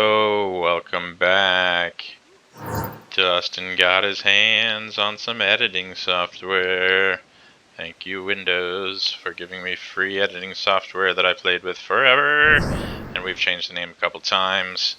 So, welcome back. Dustin got his hands on some editing software. Thank you, Windows, for giving me free editing software that I played with forever. And we've changed the name a couple times.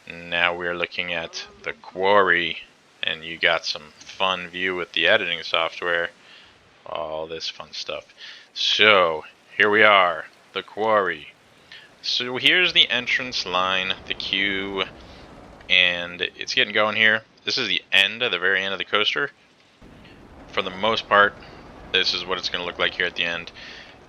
Now we're looking at the Quarry, and you got some fun view with the editing software. All this fun stuff. So, here we are, the Quarry. So here's the entrance line, the queue, and it's getting going here. This is the end of the very end of the coaster. For the most part, this is what it's going to look like here at the end.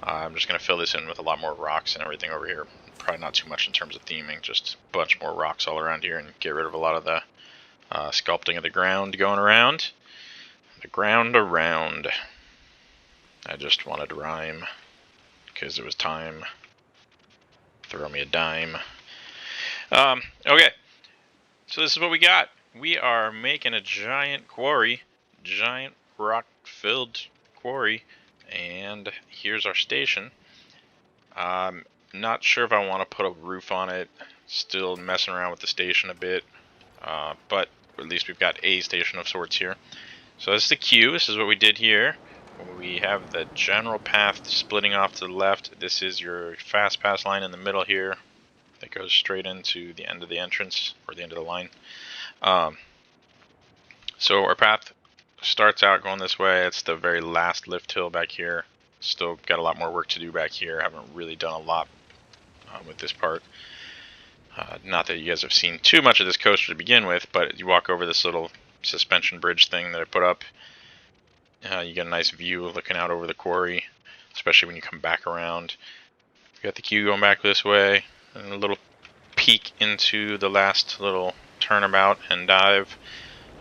I'm just going to fill this in with a lot more rocks and everything over here. Probably not too much in terms of theming, just a bunch more rocks all around here and get rid of a lot of the sculpting of the ground going around. The ground around. I just wanted to rhyme because it was time. Throw me a dime. Okay, so this is what we got. We are making a giant quarry, giant rock-filled quarry, and here's our station. I'm not sure if I want to put a roof on it. Still messing around with the station a bit, but at least we've got a station of sorts here. So this is the queue. This is what we did here. We have the general path splitting off to the left. This is your fast pass line in the middle here that goes straight into the end of the entrance, or the end of the line. So our path starts out going this way. It's the very last lift hill back here. Still got a lot more work to do back here. Haven't really done a lot with this part. Not that you guys have seen too much of this coaster to begin with, but you walk over this little suspension bridge thing that I put up. You get a nice view looking out over the quarry, especially when you come back around. You got the queue going back this way, and a little peek into the last little turnabout and dive.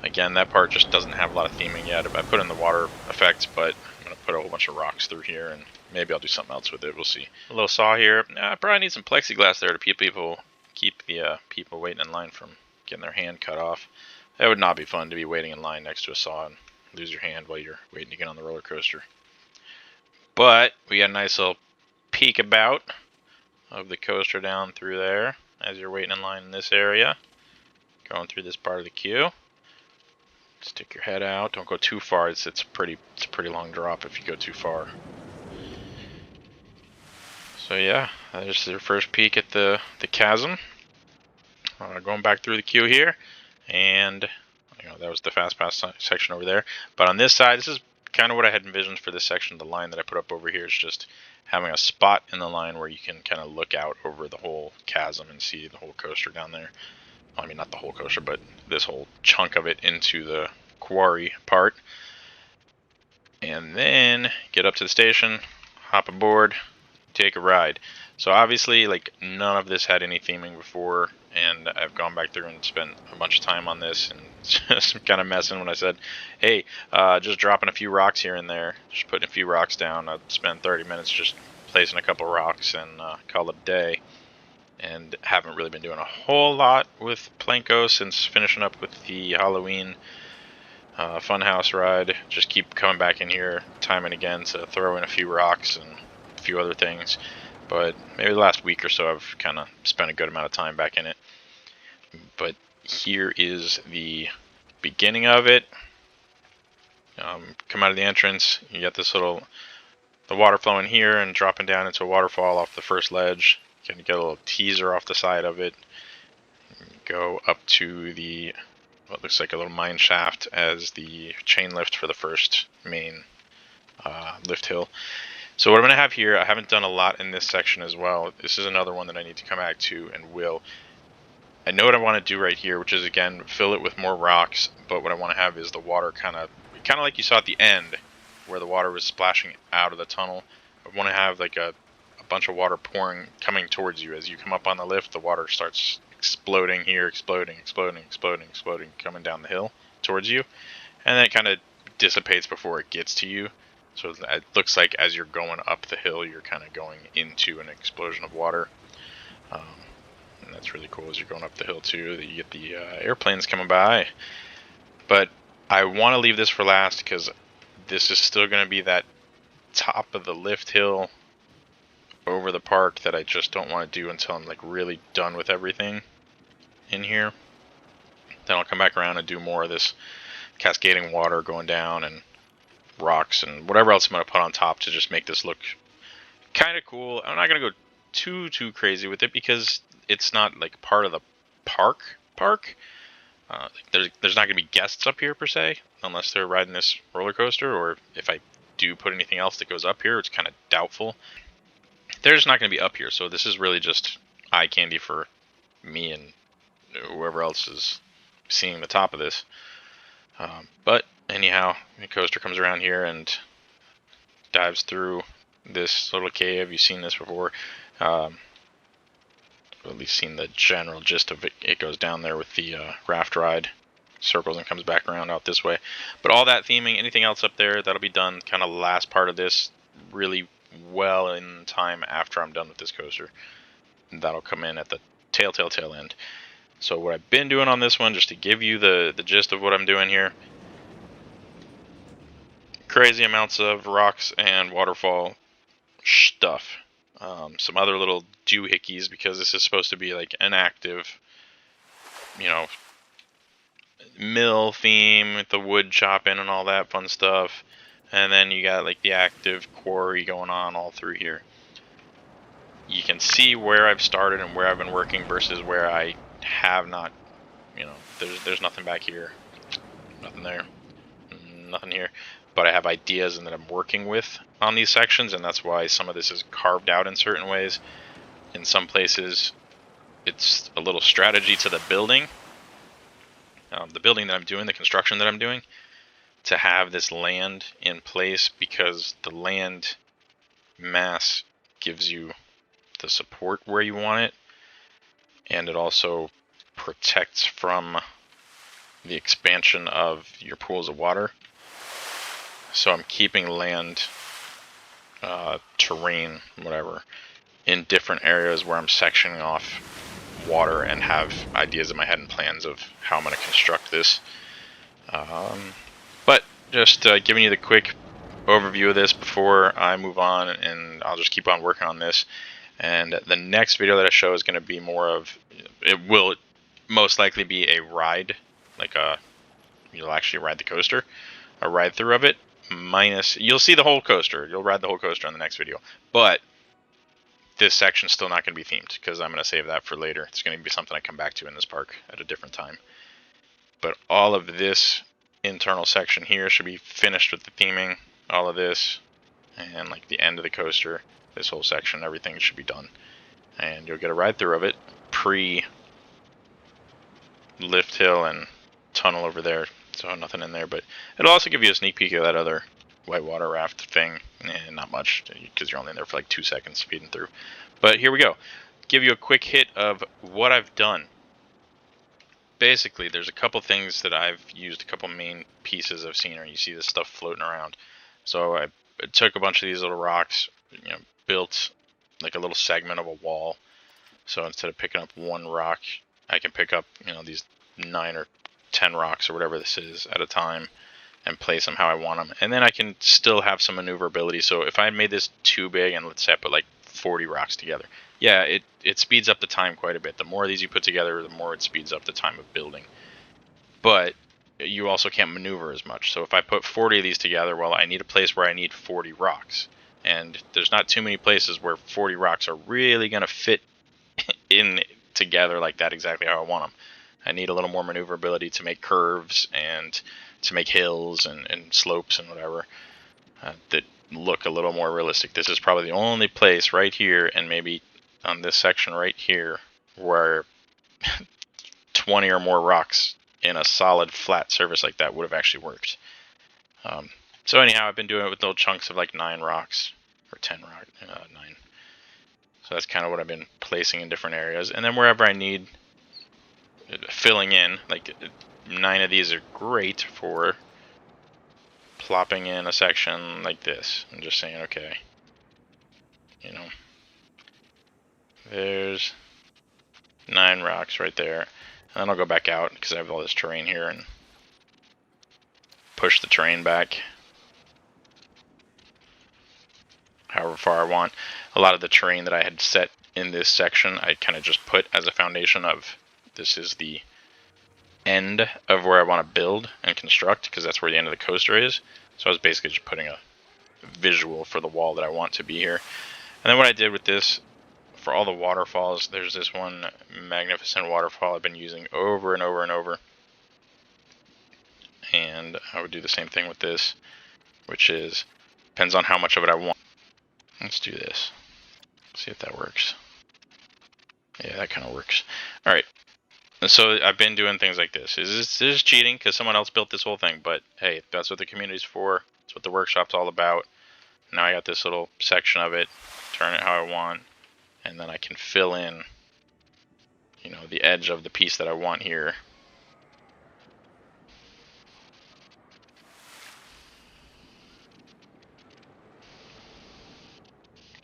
Again, that part just doesn't have a lot of theming yet. I put in the water effects, but I'm going to put a whole bunch of rocks through here, and maybe I'll do something else with it. We'll see. A little saw here. I probably need some plexiglass there to keep the people waiting in line from getting their hand cut off. That would not be fun to be waiting in line next to a saw and lose your hand while you're waiting to get on the roller coaster. But we got a nice little peek about of the coaster down through there as you're waiting in line in this area. Going through this part of the queue. Stick your head out. Don't go too far. It's a pretty long drop if you go too far. So yeah, there's your first peek at the chasm. Going back through the queue here, and that was the fast pass section over there. But on this side, this is kind of what I had envisioned for this section. The line that I put up over here is just having a spot in the line where you can kind of look out over the whole chasm and see the whole coaster down there. I mean, not the whole coaster, but this whole chunk of it into the quarry part. And then get up to the station, hop aboard, take a ride. So obviously, like, none of this had any theming before, and I've gone back through and spent a bunch of time on this, and just kind of messing when I said, hey, just dropping a few rocks here and there, just putting a few rocks down. I'd spend 30 minutes just placing a couple rocks and call it a day. And haven't really been doing a whole lot with Planko since finishing up with the Halloween Funhouse ride. Just keep coming back in here time and again to throw in a few rocks and a few other things. But maybe the last week or so I've kind of spent a good amount of time back in it. But here is the beginning of it. Come out of the entrance, you got this the water flowing here and dropping down into a waterfall off the first ledge. You can get a little teaser off the side of it. Go up to what looks like a little mine shaft as the chain lift for the first main lift hill. So what I'm going to have here, I haven't done a lot in this section as well. This is another one that I need to come back to and will. I know what I want to do right here, which is, again, fill it with more rocks, but what I want to have is the water kind of like you saw at the end, where the water was splashing out of the tunnel. I want to have like a bunch of water coming towards you. As you come up on the lift, the water starts exploding here, exploding, coming down the hill towards you, and then it kind of dissipates before it gets to you. So it looks like as you're going up the hill, you're kind of going into an explosion of water. And that's really cool as you're going up the hill too. That you get the airplanes coming by. But I want to leave this for last because this is still going to be that top of the lift hill over the park that I just don't want to do until I'm like really done with everything. in here. Then I'll come back around and do more of this cascading water going down and rocks and whatever else I'm going to put on top to just make this look kind of cool. I'm not going to go too crazy with it because it's not like part of the park. There's not going to be guests up here per se, unless they're riding this roller coaster, or if I do put anything else that goes up here, it's kind of doubtful. They're just not going to be up here, so this is really just eye candy for me and whoever else is seeing the top of this. But anyhow, the coaster comes around here and dives through this little cave. You've seen this before. At least seen the general gist of it. It goes down there with the raft ride, circles and comes back around out this way. But all that theming, anything else up there, that'll be done kind of last part of this, really well in time after I'm done with this coaster. And that'll come in at the tail end. So what I've been doing on this one, just to give you the gist of what I'm doing here, crazy amounts of rocks and waterfall stuff. Some other little doohickeys, because this is supposed to be like an active, mill theme with the wood chopping and all that fun stuff. And then you got like the active quarry going on all through here. You can see where I've started and where I've been working versus where I have not. There's nothing back here, nothing there, nothing here. But I have ideas and that I'm working with on these sections, and that's why some of this is carved out in certain ways. In some places, it's a little strategy to the building. The building that I'm doing, the construction that I'm doing, to have this land in place, because the land mass gives you the support where you want it, and it also protects from the expansion of your pools of water. So I'm keeping land, terrain, whatever, in different areas where I'm sectioning off water and have ideas in my head and plans of how I'm going to construct this. But just giving you the quick overview of this before I move on, and I'll just keep on working on this. And the next video that I show is going to be more of, it will most likely be a ride, like you'll actually ride the coaster, a ride through of it. Minus, you'll see the whole coaster. You'll ride the whole coaster in the next video. But this section's still not going to be themed, because I'm going to save that for later. It's going to be something I come back to in this park at a different time. But all of this internal section here should be finished with the theming. All of this, and like the end of the coaster, this whole section, everything should be done. And you'll get a ride through of it, pre-lift hill and tunnel over there. So nothing in there, but it'll also give you a sneak peek of that other whitewater raft thing. Not much, because you're only in there for like 2 seconds speeding through. But here we go. Give you a quick hit of what I've done. Basically, there's a couple things that I've used, a couple main pieces of scenery. You see this stuff floating around. So I took a bunch of these little rocks, built like a little segment of a wall. So instead of picking up one rock, I can pick up, these 9 or 10 rocks or whatever this is at a time and place them how I want them. And then I can still have some maneuverability. So if I made this too big, and let's say I put like 40 rocks together, yeah, it speeds up the time quite a bit. The more of these you put together, the more it speeds up the time of building. But you also can't maneuver as much. So if I put 40 of these together, well, I need a place where I need 40 rocks. And there's not too many places where 40 rocks are really going to fit in together like that exactly how I want them. I need a little more maneuverability to make curves and to make hills and slopes and whatever that look a little more realistic. This is probably the only place right here, and maybe on this section right here, where 20 or more rocks in a solid flat surface like that would have actually worked. So anyhow, I've been doing it with little chunks of like 9 rocks, or 10 rocks, 9. So that's kind of what I've been placing in different areas. And then wherever I need filling in, like 9 of these are great for plopping in a section like this and just saying, okay, there's 9 rocks right there. And then I'll go back out because I have all this terrain here and push the terrain back however far I want. A lot of the terrain that I had set in this section, I kind of just put as a foundation of this is the end of where I want to build and construct, because that's where the end of the coaster is. So I was basically just putting a visual for the wall that I want to be here. And then what I did with this, for all the waterfalls, there's this one magnificent waterfall I've been using over and over and over. And I would do the same thing with this, which is, depends on how much of it I want. Let's do this. See if that works. Yeah, that kind of works. All right. And so I've been doing things like this. This is cheating because someone else built this whole thing, but hey, that's what the community's for. That's what the workshop's all about. Now I got this little section of it, turn it how I want, and then I can fill in, you know, the edge of the piece that I want here.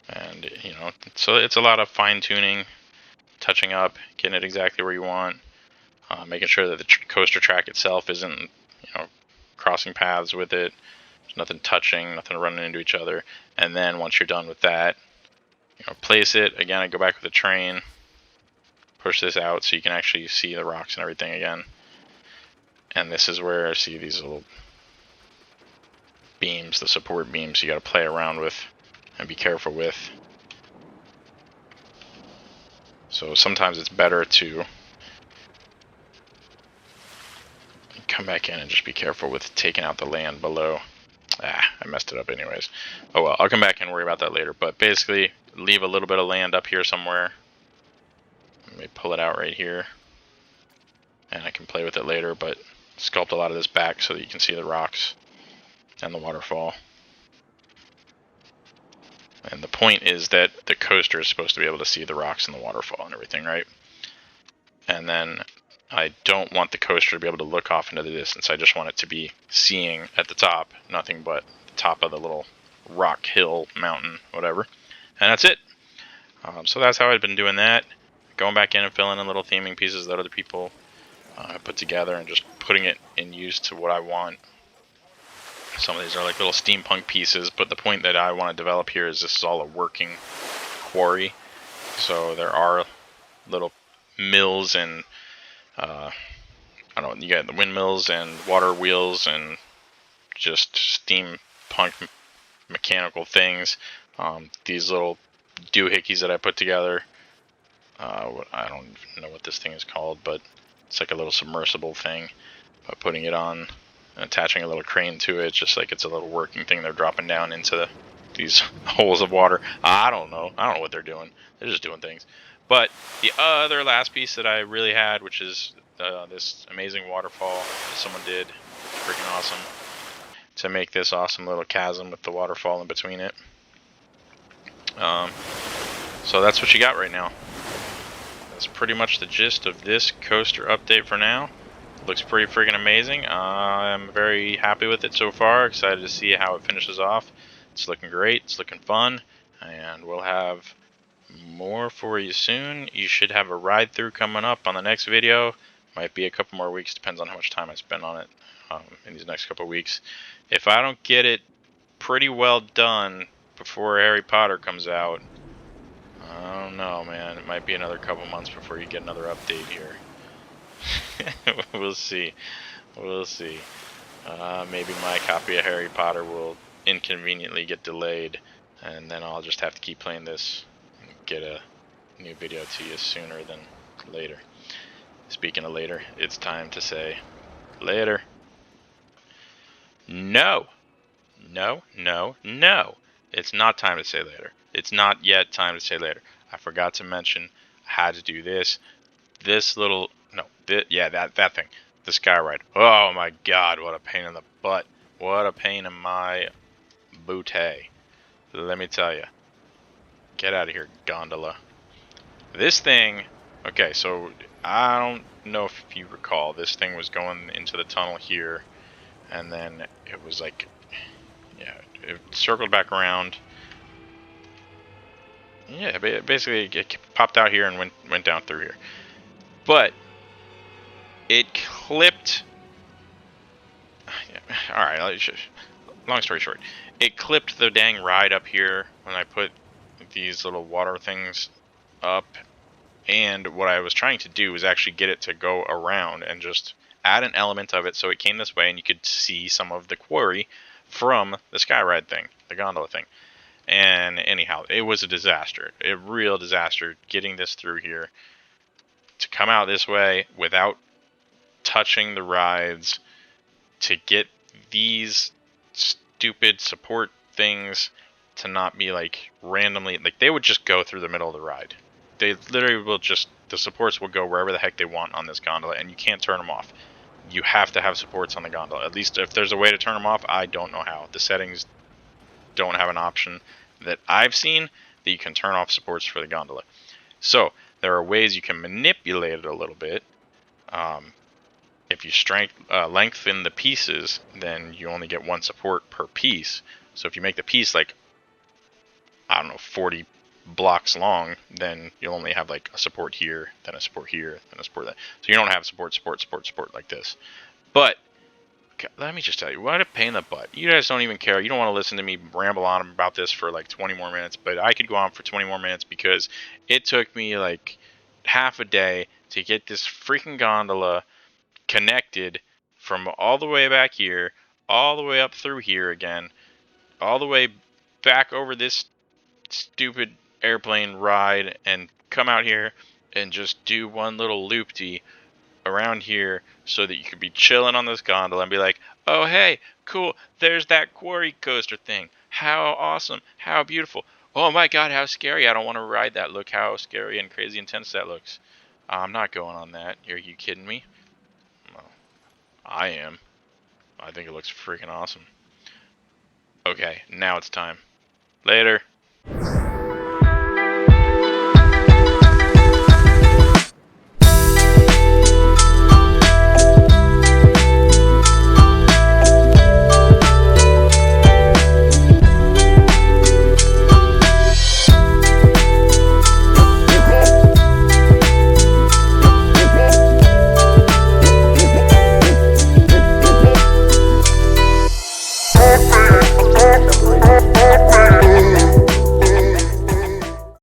And, you know, so it's a lot of fine tuning, touching up, getting it exactly where you want, making sure that the coaster track itself isn't, you know, crossing paths with it. There's nothing touching, nothing running into each other. And then once you're done with that, you know, place it. Again, I go back with the train, push this out so you can actually see the rocks and everything again. And this is where I see these little beams, the support beams you got to play around with and be careful with. So sometimes it's better to come back in and just be careful with taking out the land below. I messed it up anyways. Oh well, I'll come back and worry about that later. But basically, leave a little bit of land up here somewhere. Let me pull it out right here. And I can play with it later, but sculpt a lot of this back so that you can see the rocks and the waterfall. And the point is that the coaster is supposed to be able to see the rocks and the waterfall and everything, right? And then I don't want the coaster to be able to look off into the distance. I just want it to be seeing at the top, nothing but the top of the little rock hill, mountain, whatever. And that's it. So that's how I've been doing that. Going back in and filling in little theming pieces that other people put together and just putting it in use to what I want. Some of these are like little steampunk pieces, but the point that I want to develop here is this is all a working quarry. So there are little mills and I don't know, you got the windmills and water wheels and just steampunk mechanical things. These little doohickeys that I put together. I don't even know what this thing is called, but it's like a little submersible thing. But putting it on and attaching a little crane to it, just like it's a little working thing. They're dropping down into these holes of water. I don't know what they're doing. They're just doing things. But the other last piece that I really had, which is this amazing waterfall that someone did, freaking awesome, to make this awesome little chasm with the waterfall in between it. So that's what you got right now. That's pretty much the gist of this coaster update for now. Looks pretty freaking amazing. I'm very happy with it so far. Excited to see how it finishes off. It's looking great. It's looking fun. And we'll have more for you soon. You should have a ride through coming up on the next video. Might be a couple more weeks. Depends on how much time I spend on it in these next couple weeks. If I don't get it pretty well done before Harry Potter comes out, I don't know, man. It might be another couple months before you get another update here. We'll see. We'll see. Maybe my copy of Harry Potter will inconveniently get delayed, and then I'll just have to keep playing this and get a new video to you sooner than later. Speaking of later, it's time to say later. No. No, no, no. It's not time to say later. It's not yet time to say later. I forgot to mention I had to do this. This little... No, that thing. The sky ride. Oh my god, what a pain in the butt. What a pain in my booty. Let me tell you. Get out of here, gondola. This thing... Okay, so I don't know if you recall. This thing was going into the tunnel here. And then it was like... Yeah, it circled back around. Yeah, basically it popped out here and went down through here. But it clipped. Alright, long story short. It clipped the dang ride up here when I put these little water things up. And what I was trying to do was actually get it to go around and just add an element of it so it came this way and you could see some of the quarry from the skyride thing, the gondola thing. And anyhow, it was a disaster, a real disaster getting this through here to come out this way without touching the rides, to get these stupid support things to not be like randomly, like they would just go through the middle of the ride. They literally will just, the supports will go wherever the heck they want on this gondola, and you can't turn them off. You have to have supports on the gondola. At least if there's a way to turn them off, I don't know how. The settings don't have an option that I've seen that you can turn off supports for the gondola. So there are ways you can manipulate it a little bit. If you lengthen the pieces, then you only get one support per piece. So if you make the piece like, I don't know, 40 blocks long, then you'll only have like a support here, then a support here, then a support there. So you don't have support like this. But let me just tell you, what a pain in the butt. You guys don't even care. You don't want to listen to me ramble on about this for like 20 more minutes, but I could go on for 20 more minutes because it took me like half a day to get this freaking gondola connected from all the way back here, all the way up through here again, all the way back over this stupid airplane ride, and come out here and just do one little loop-de around here so that you could be chilling on this gondola and be like, oh hey, cool, there's that Quarry coaster thing. How awesome, how beautiful. Oh my god, how scary. I don't want to ride that. Look how scary and crazy intense that looks. I'm not going on that. Are you kidding me? Well, I am. I think it looks freaking awesome. Okay, now it's time. Later.